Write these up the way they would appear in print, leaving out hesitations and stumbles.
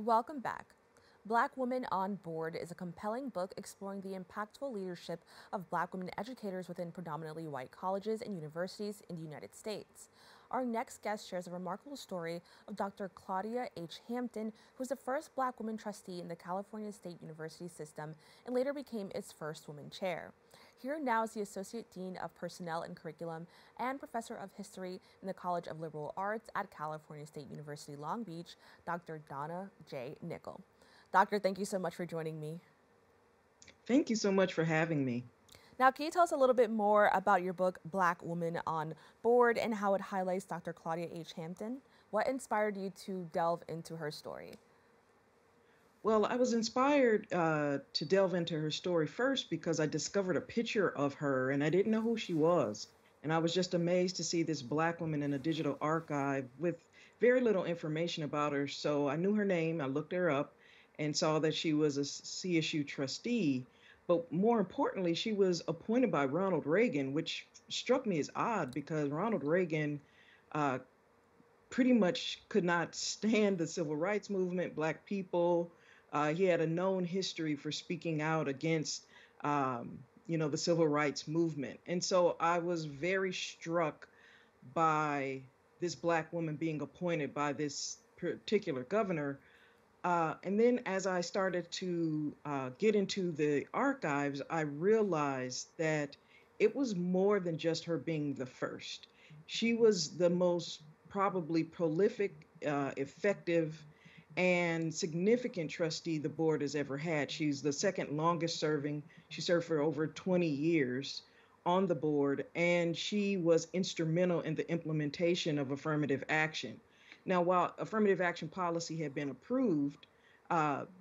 Welcome back. Black Women on Board is a compelling book exploring the impactful leadership of Black women educators within predominantly white colleges and universities in the United States. Our next guest shares a remarkable story of Dr. Claudia H. Hampton, who was the first Black woman trustee in the California State University system and later became its first woman chair. Here now is the Associate Dean of Personnel and Curriculum and Professor of History in the College of Liberal Arts at California State University Long Beach, Dr. Donna J. Nicol. Doctor, thank you so much for joining me. Thank you so much for having me. Now, can you tell us a little bit more about your book, Black Woman on Board, and how it highlights Dr. Claudia H. Hampton? What inspired you to delve into her story? Well, I was inspired to delve into her story first because I discovered a picture of her and I didn't know who she was. And I was just amazed to see this Black woman in a digital archive with very little information about her. So I knew her name, I looked her up and saw that she was a CSU trustee. But more importantly, she was appointed by Ronald Reagan, which struck me as odd because Ronald Reagan uh, pretty much could not stand the civil rights movement, Black people. He had a known history for speaking out against, the civil rights movement. And so I was very struck by this Black woman being appointed by this particular governor. And then as I started to get into the archives, I realized that it was more than just her being the first. She was the most probably prolific, effective, and significant trustee the board has ever had. She's the second longest serving. She served for over 20 years on the board, and she was instrumental in the implementation of affirmative action. Now, while affirmative action policy had been approved,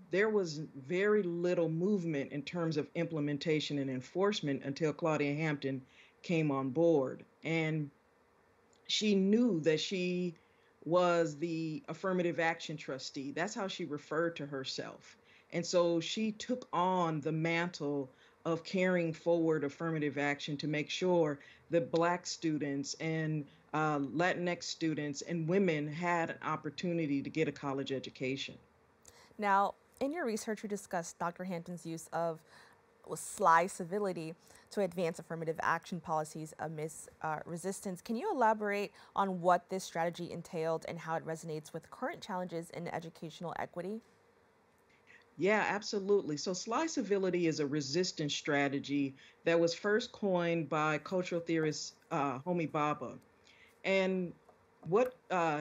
there was very little movement in terms of implementation and enforcement until Claudia Hampton came on board. And she knew that she was the affirmative action trustee. That's how she referred to herself. And so she took on the mantle of carrying forward affirmative action to make sure that Black students and Latinx students and women had an opportunity to get a college education. Now, in your research, you discussed Dr. Hampton's use of sly civility to advance affirmative action policies amidst resistance. Can you elaborate on what this strategy entailed and how it resonates with current challenges in educational equity? Yeah, absolutely. So, sly civility is a resistance strategy that was first coined by cultural theorist Homi Bhabha. And what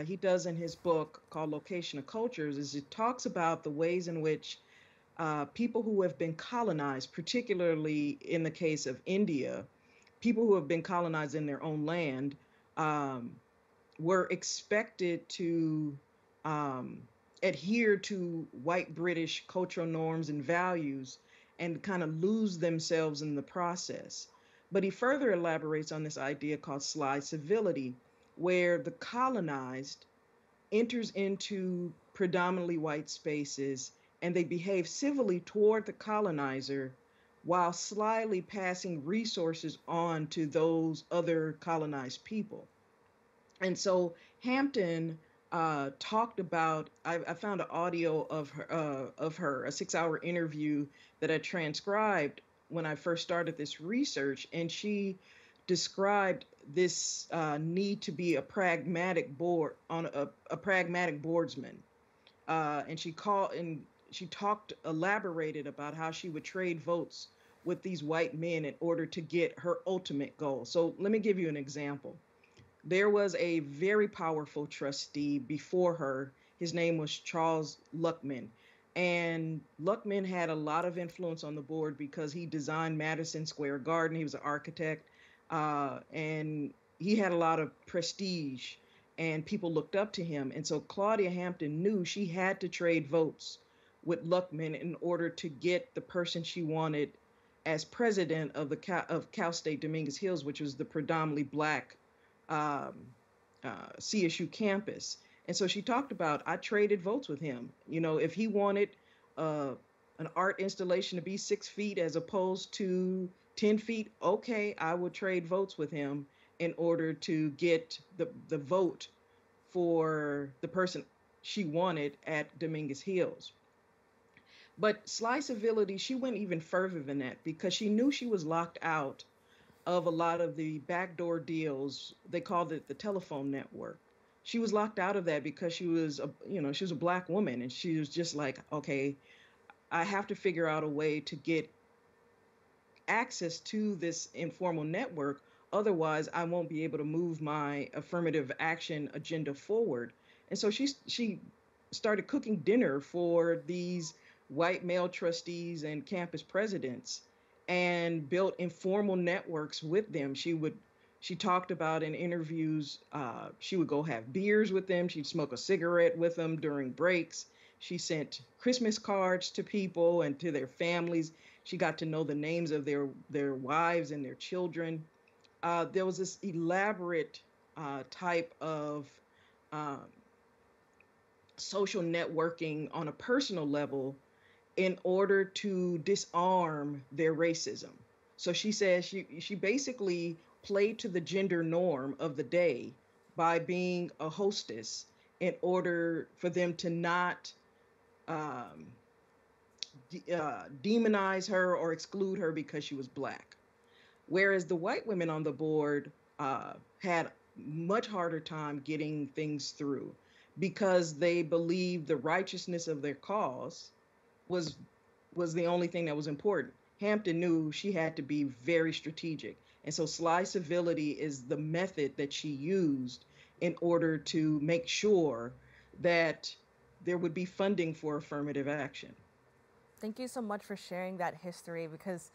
he does in his book called Location of Cultures is it talks about the ways in which people who have been colonized, particularly in the case of India, people who have been colonized in their own land, um, were expected to um, adhere to white British cultural norms and values and kind of lose themselves in the process. But he further elaborates on this idea called sly civility, where the colonized enters into predominantly white spaces and they behave civilly toward the colonizer while slyly passing resources on to those other colonized people. And so Hampton talked about. I found an audio of her, a 6 hour interview that I transcribed when I first started this research, and she described this need to be a pragmatic a pragmatic boardsman, and she talked elaborated about how she would trade votes with these white men in order to get her ultimate goal. So let me give you an example. There was a very powerful trustee before her. His name was Charles Luckman. And Luckman had a lot of influence on the board because he designed Madison Square Garden. He was an architect, and he had a lot of prestige, and people looked up to him. And so Claudia Hampton knew she had to trade votes with Luckman in order to get the person she wanted as president of Cal State Dominguez Hills, which was the predominantly Black um, CSU campus. And so she talked about, I traded votes with him. You know, if he wanted uh, an art installation to be 6 feet as opposed to 10 feet, okay, I would trade votes with him in order to get the vote for the person she wanted at Dominguez Hills. But Sly Civility, she went even further than that because she knew she was locked out of a lot of the backdoor deals. They called it the telephone network. She was locked out of that because she was a black woman, and she was just like, okay, I have to figure out a way to get access to this informal network. Otherwise, I won't be able to move my affirmative action agenda forward. And so she started cooking dinner for these white male trustees and campus presidents and built informal networks with them. She talked about in interviews, she would go have beers with them. She'd smoke a cigarette with them during breaks. She sent Christmas cards to people and to their families. She got to know the names of their wives and their children. There was this elaborate type of um, social networking on a personal level in order to disarm their racism. So she says she basically played to the gender norm of the day by being a hostess in order for them to not um, demonize her or exclude her because she was black. Whereas the white women on the board had much harder time getting things through because they believed the righteousness of their cause was was the only thing that was important. Hampton knew she had to be very strategic. And so sly civility is the method that she used in order to make sure that there would be funding for affirmative action. Thank you so much for sharing that history because,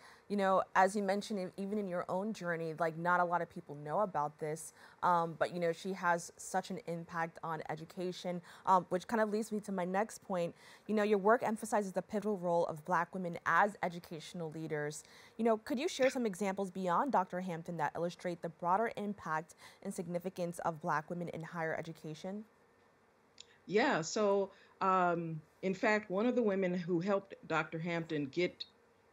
as you mentioned, even in your own journey, like not a lot of people know about this. But, she has such an impact on education, which kind of leads me to my next point. Your work emphasizes the pivotal role of Black women as educational leaders. Could you share some examples beyond Dr. Hampton that illustrate the broader impact and significance of Black women in higher education? Yeah, so in fact, one of the women who helped Dr. Hampton get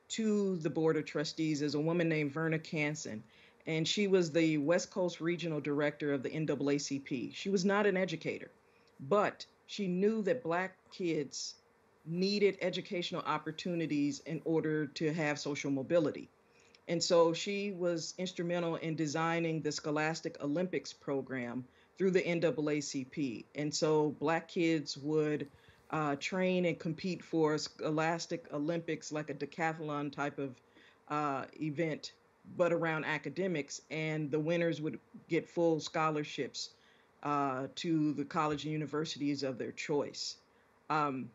to the Board of Trustees is a woman named Verna Canson, and she was the West Coast Regional Director of the NAACP. She was not an educator, but she knew that Black kids needed educational opportunities in order to have social mobility. And so she was instrumental in designing the Scholastic Olympics program through the NAACP. And so Black kids would train and compete for Scholastic Olympics, like a decathlon type of event, but around academics. And the winners would get full scholarships to the college and universities of their choice. Um,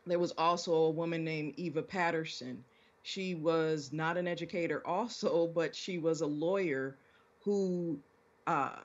there was also a woman named Eva Patterson. She was not an educator, also, but she was a lawyer who uh,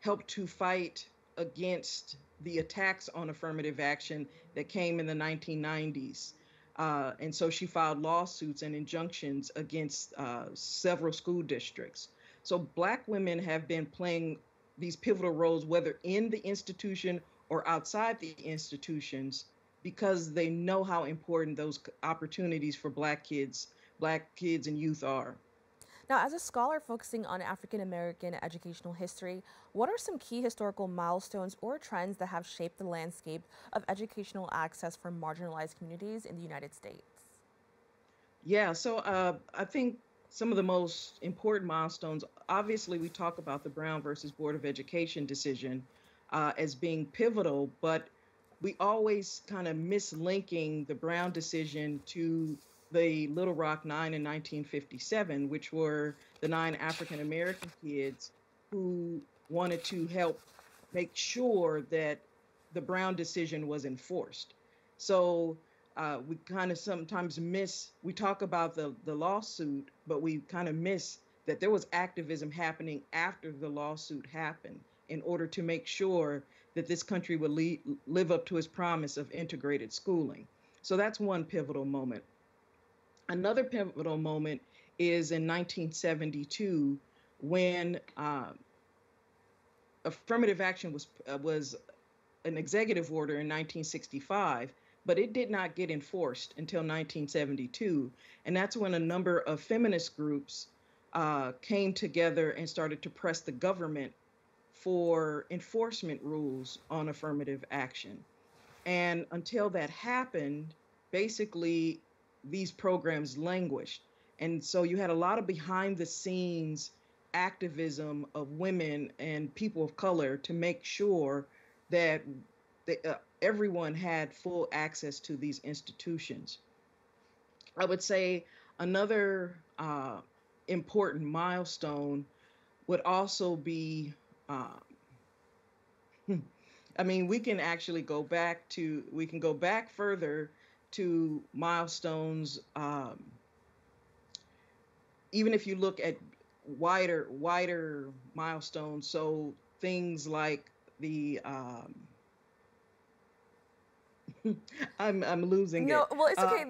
helped to fight against the attacks on affirmative action that came in the 1990s. And so she filed lawsuits and injunctions against several school districts. So Black women have been playing these pivotal roles, whether in the institution or outside the institutions, because they know how important those opportunities for Black kids and youth are. Now, as a scholar focusing on African American educational history, what are some key historical milestones or trends that have shaped the landscape of educational access for marginalized communities in the United States? Yeah, so I think some of the most important milestones, obviously, we talk about the Brown versus Board of Education decision as being pivotal, but we always kind of mislinking the Brown decision to the Little Rock Nine in 1957, which were the nine African American kids who wanted to help make sure that the Brown decision was enforced. So we kind of sometimes we talk about the lawsuit, but we kind of miss that there was activism happening after the lawsuit happened in order to make sure that this country would live up to its promise of integrated schooling. So that's one pivotal moment. Another pivotal moment is in 1972 when affirmative action was an executive order in 1965, but it did not get enforced until 1972. And that's when a number of feminist groups came together and started to press the government for enforcement rules on affirmative action. And until that happened, basically these programs languished. And so you had a lot of behind the scenes activism of women and people of color to make sure that everyone had full access to these institutions. I would say another important milestone would also be, uh, I mean, we can go back further to milestones, even if you look at wider milestones. So things like the, I'm losing No, it. well, it's okay.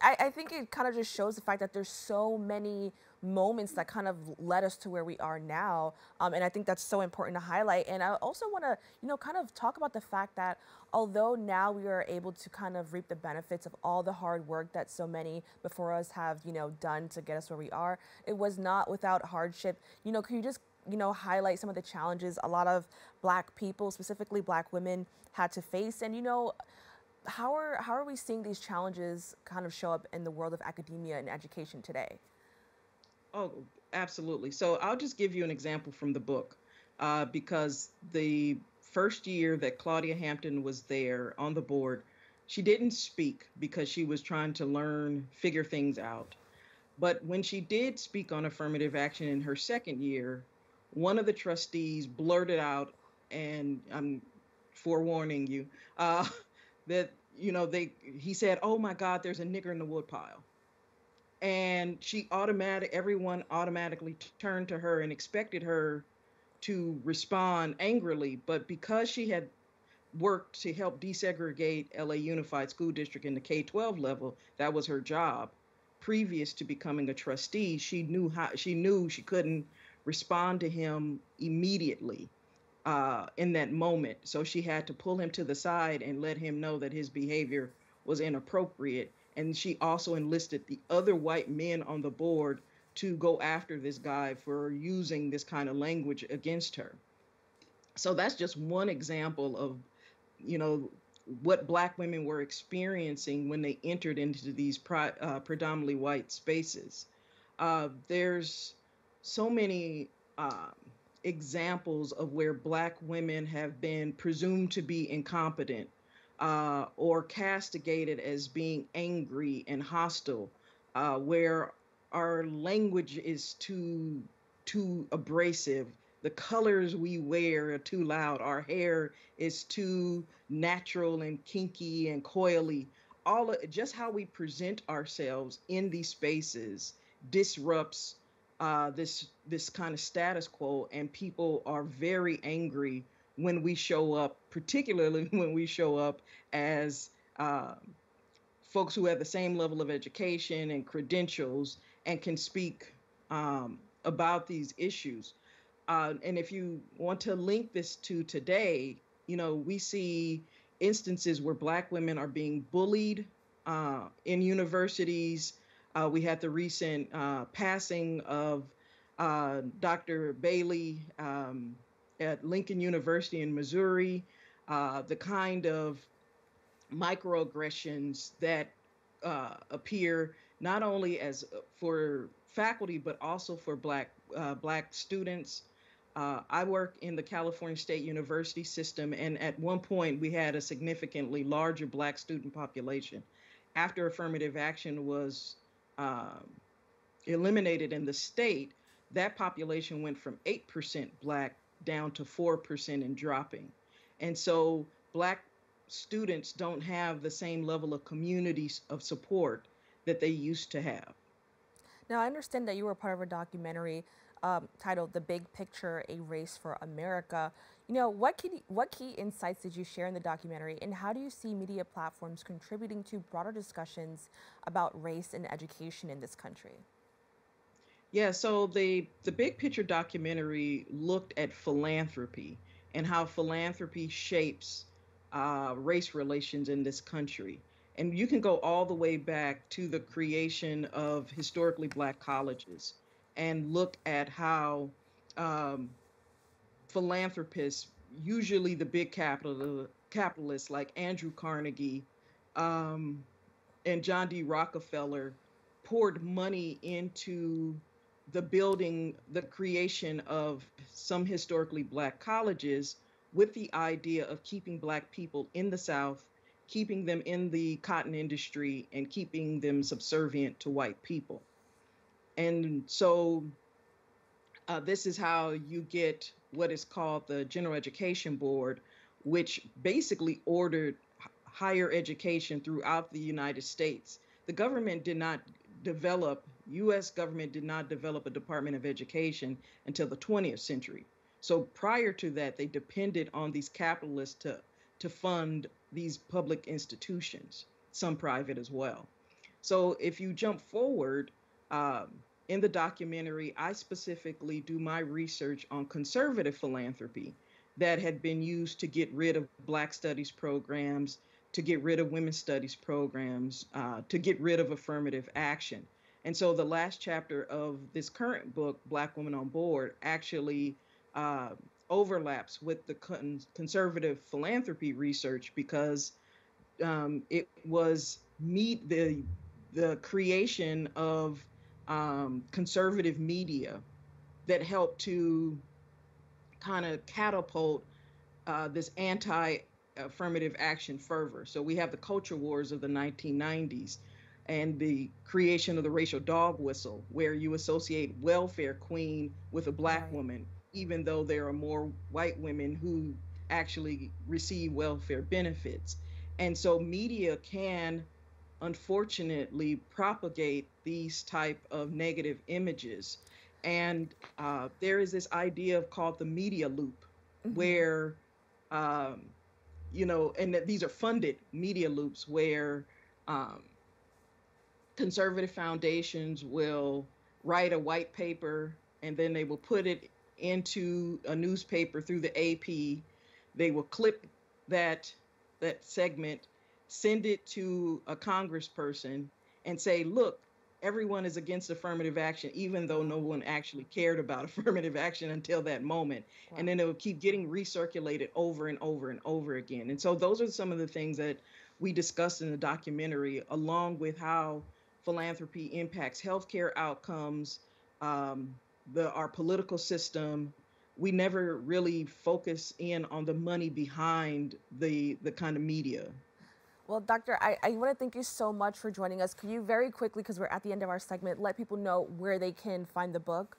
I think it kind of just shows the fact that there's so many moments that kind of led us to where we are now. And I think that's so important to highlight. And I also want to, kind of talk about the fact that although now we are able to kind of reap the benefits of all the hard work that so many before us have, done to get us where we are, it was not without hardship. Can you just, highlight some of the challenges a lot of Black people, specifically Black women, had to face? And, how are we seeing these challenges kind of show up in the world of academia and education today? Oh, absolutely. So I'll just give you an example from the book, because the first year that Claudia Hampton was there on the board, she didn't speak because she was trying to learn, figure things out. But when she did speak on affirmative action in her second year, one of the trustees blurted out, and I'm forewarning you, that he said, "Oh my God, there's a nigger in the woodpile." And everyone automatically turned to her and expected her to respond angrily. But because she had worked to help desegregate LA Unified School District in the K-12 level, that was her job. Previous to becoming a trustee, she knew she couldn't respond to him immediately in that moment. So she had to pull him to the side and let him know that his behavior was inappropriate. And she also enlisted the other white men on the board to go after this guy for using this kind of language against her. So that's just one example of, you know, what Black women were experiencing when they entered into these predominantly white spaces. There's so many examples of where Black women have been presumed to be incompetent, or castigated as being angry and hostile, where our language is too abrasive. The colors we wear are too loud. Our hair is too natural and kinky and coily. Just how we present ourselves in these spaces disrupts this kind of status quo, and people are very angry when we show up, particularly when we show up as folks who have the same level of education and credentials and can speak about these issues. And if you want to link this to today, we see instances where Black women are being bullied in universities. We had the recent passing of Dr. Bailey at Lincoln University in Missouri, the kind of microaggressions that appear not only as for faculty but also for Black students. I work in the California State University system, and at one point we had a significantly larger Black student population. After affirmative action was uh, eliminated in the state, that population went from 8% Black down to 4% and dropping. And so Black students don't have the same level of community of support that they used to have. Now, I understand that you were part of a documentary titled "The Big Picture: A Race for America." What key insights did you share in the documentary, and how do you see media platforms contributing to broader discussions about race and education in this country? Yeah, so the big picture documentary looked at philanthropy and how philanthropy shapes race relations in this country. And you can go all the way back to the creation of historically Black colleges and look at how um, philanthropists, usually the big capital, capitalists like Andrew Carnegie, um, and John D. Rockefeller poured money into the building, the creation of some historically Black colleges with the idea of keeping Black people in the South, keeping them in the cotton industry, and keeping them subservient to white people. And so this is how you get what is called the General Education Board, which basically ordered higher education throughout the United States. The government did not develop, US government did not develop a Department of Education until the 20th century. So prior to that, they depended on these capitalists to fund these public institutions, some private as well. So if you jump forward, um, in the documentary, I specifically do my research on conservative philanthropy that had been used to get rid of Black studies programs, to get rid of women's studies programs, to get rid of affirmative action. And so the last chapter of this current book, Black Women on Board, actually uh, overlaps with the conservative philanthropy research because it was meet the creation of conservative media that helped to kind of catapult this anti-affirmative action fervor. So we have the culture wars of the 1990s and the creation of the racial dog whistle, where you associate welfare queen with a Black Right. woman, even though there are more white women who actually receive welfare benefits. And so media can unfortunately propagate these type of negative images. And there is this idea of called the media loop, Hmm. where um, and that these are funded media loops where um, conservative foundations will write a white paper and then they will put it into a newspaper through the AP. They will clip that segment, send it to a congressperson and say, "Look, everyone is against affirmative action even though no Wow. one actually cared about affirmative action until that moment." And Wow. then it will keep getting recirculated over and over and over again. And so those are some of the things that we discussed in the documentary, along with how philanthropy impacts healthcare outcomes, um, our political system. We never really focus in on the money behind the kind of media. Well, Doctor, I want to thank you so much for joining us. Could you very quickly, because we're at the end of our segment, let people know where they can find the book?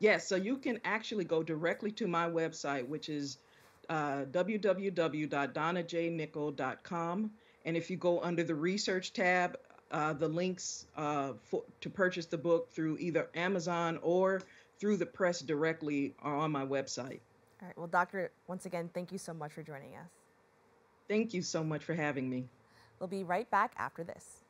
Yes, so you can actually go directly to my website, which is www.donnajnicol.com. And if you go under the research tab, the links to purchase the book through either Amazon or through the press directly are on my website. All right. Well, Doctor, once again, thank you so much for joining us. Thank you so much for having me. We'll be right back after this.